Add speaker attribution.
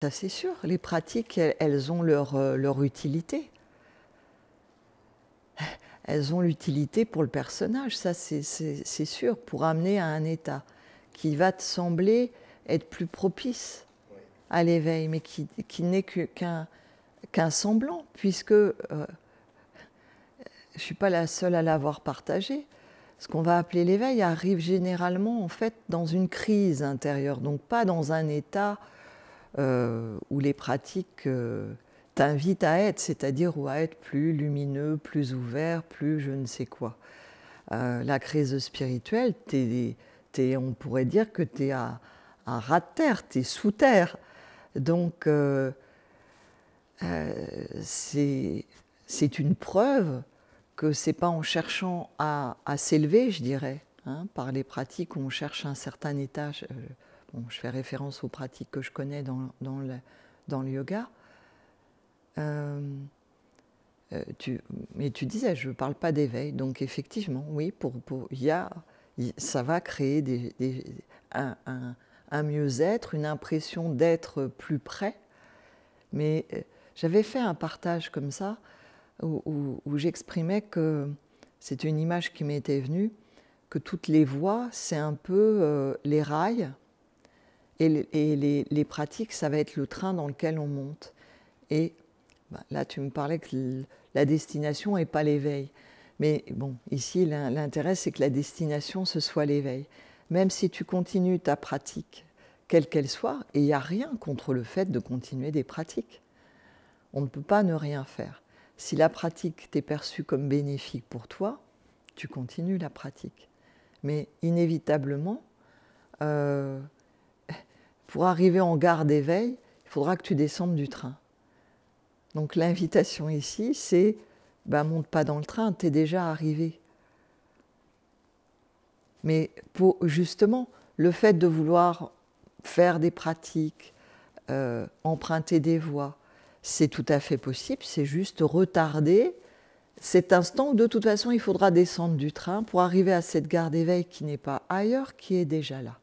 Speaker 1: Ça, c'est sûr. Les pratiques, elles ont leur utilité. Elles ont l'utilité pour le personnage, ça c'est sûr, pour amener à un état qui va te sembler être plus propice à l'éveil, mais qui n'est qu'un semblant, puisque je ne suis pas la seule à l'avoir partagé. Ce qu'on va appeler l'éveil arrive généralement en fait dans une crise intérieure, donc pas dans un état où les pratiques t'invitent à être, c'est-à-dire ou à être plus lumineux, plus ouvert, plus je ne sais quoi. La crise spirituelle, on pourrait dire que tu es à ras de terre, tu es sous terre. Donc c'est une preuve que ce n'est pas en cherchant à s'élever, je dirais, hein, par les pratiques où on cherche un certain état. Bon, je fais référence aux pratiques que je connais dans le yoga. Mais tu disais, je ne parle pas d'éveil, donc effectivement, oui, ça va créer un mieux-être, une impression d'être plus près. Mais j'avais fait un partage comme ça, où j'exprimais que, c'est une image qui m'était venue, que toutes les voies, c'est un peu les rails, et les pratiques, ça va être le train dans lequel on monte. Et là, tu me parlais que la destination n'est pas l'éveil. Mais bon, ici, l'intérêt, c'est que la destination, ce soit l'éveil. Même si tu continues ta pratique, quelle qu'elle soit, et il n'y a rien contre le fait de continuer des pratiques. On ne peut pas ne rien faire. Si la pratique t'est perçue comme bénéfique pour toi, tu continues la pratique. Mais inévitablement, pour arriver en gare d'éveil, il faudra que tu descendes du train. Donc l'invitation ici, c'est monte pas dans le train, tu es déjà arrivé. Mais justement, le fait de vouloir faire des pratiques, emprunter des voies, c'est tout à fait possible, c'est juste retarder cet instant où de toute façon il faudra descendre du train pour arriver à cette gare d'éveil qui n'est pas ailleurs, qui est déjà là.